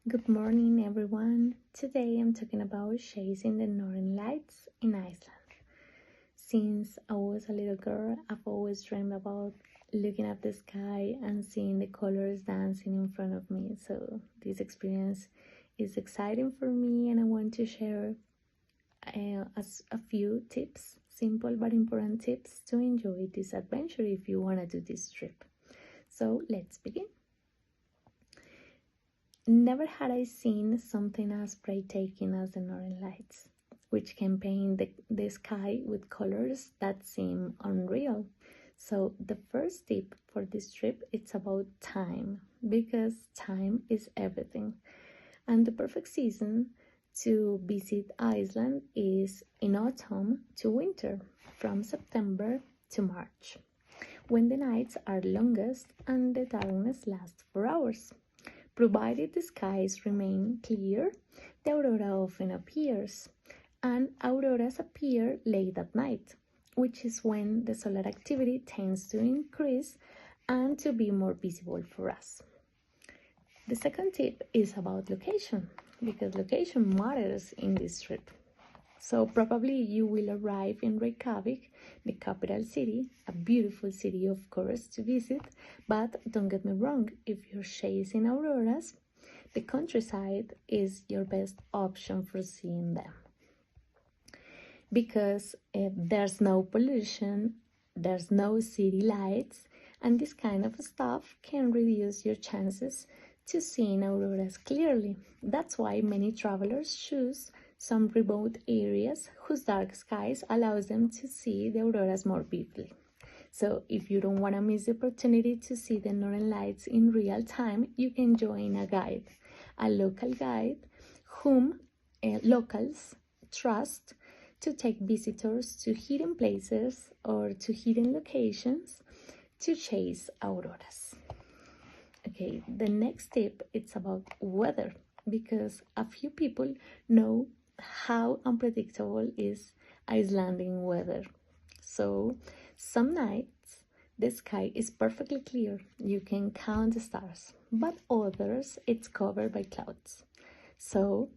Good morning, everyone. Today I'm talking about chasing the northern lights in Iceland. Since I was a little girl, I've always dreamed about looking at the sky and seeing the colors dancing in front of me. So this experience is exciting for me, and I want to share a few tips, simple but important tips to enjoy this adventure if you want to do this trip. So let's begin. Never had I seen something as breathtaking as the northern lights, which can paint the sky with colors that seem unreal. So the first tip for this trip it's about time, because time is everything. And the perfect season to visit Iceland is in autumn to winter, from September to March, when the nights are longest and the darkness lasts for hours. Provided the skies remain clear, the aurora often appears, and auroras appear late at night, which is when the solar activity tends to increase and to be more visible for us. The second tip is about location, because location matters in this trip. So probably you will arrive in Reykjavik, the capital city, a beautiful city of course to visit, but don't get me wrong, if you're chasing auroras, the countryside is your best option for seeing them. Because there's no pollution, there's no city lights, and this kind of stuff can reduce your chances to seeing auroras clearly. That's why many travelers choose some remote areas whose dark skies allows them to see the auroras more vividly. So if you don't want to miss the opportunity to see the northern lights in real time, you can join a local guide whom locals trust to take visitors to hidden places or to hidden locations to chase auroras. Okay, the next tip it's about weather, because a few people know how unpredictable is Icelandic weather. So some nights the sky is perfectly clear, you can count the stars, but others it's covered by clouds. So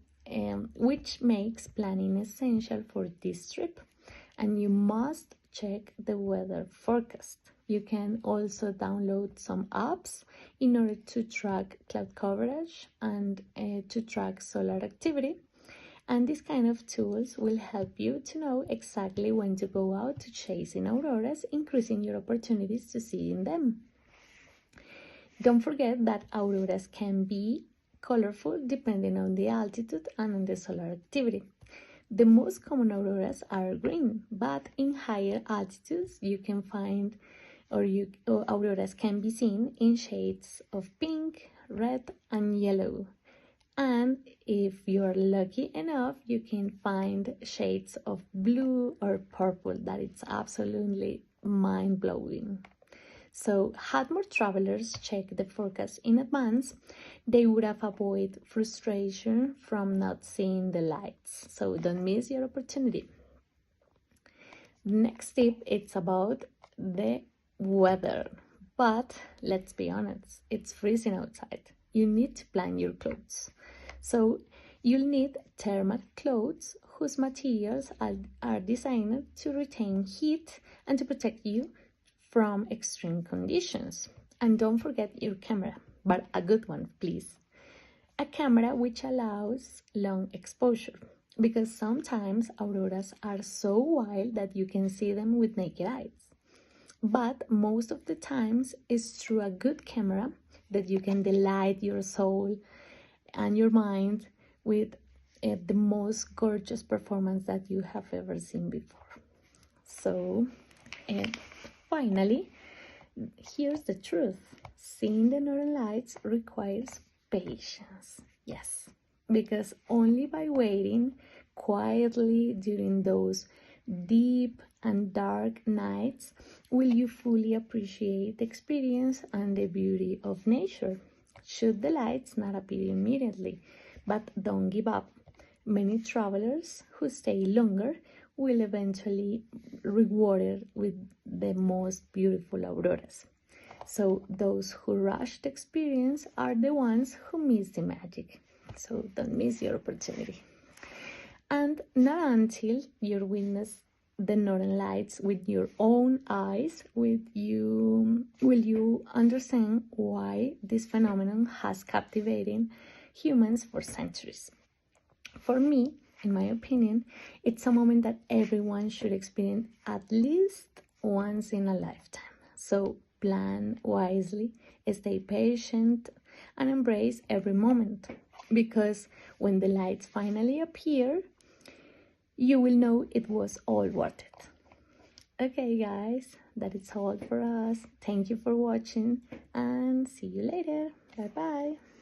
which makes planning essential for this trip, and you must check the weather forecast. You can also download some apps in order to track cloud coverage and to track solar activity. And these kind of tools will help you to know exactly when to go out to chasing auroras, increasing your opportunities to seeing them. Don't forget that auroras can be colorful depending on the altitude and on the solar activity. The most common auroras are green, but in higher altitudes you can find or auroras can be seen in shades of pink, red, and yellow. And if you're lucky enough, you can find shades of blue or purple that it's absolutely mind-blowing. So had more travelers checked the forecast in advance, they would have avoided frustration from not seeing the lights. So don't miss your opportunity. Next tip, it's about the weather. But let's be honest, it's freezing outside. You need to plan your clothes. So you'll need thermal clothes whose materials are designed to retain heat and to protect you from extreme conditions. And don't forget your camera, but a good one, please. A camera which allows long exposure, because sometimes auroras are so wild that you can see them with naked eyes. But most of the times it's through a good camera that you can delight your soul and your mind with the most gorgeous performance that you have ever seen before. So finally, here's the truth. Seeing the northern lights requires patience. Yes, because only by waiting quietly during those deep and dark nights will you fully appreciate the experience and the beauty of nature. Should the lights not appear immediately, but don't give up. Many travelers who stay longer will eventually rewarded with the most beautiful auroras. So those who rush the experience are the ones who miss the magic. So don't miss your opportunity. And not until you witness the northern lights with your own eyes will you understand why this phenomenon has captivated humans for centuries. For me, in my opinion, it's a moment that everyone should experience at least once in a lifetime. So plan wisely, stay patient, and embrace every moment. Because when the lights finally appear, you will know it was all worth it. Okay, guys, that is all for us. Thank you for watching, and see you later. Bye bye.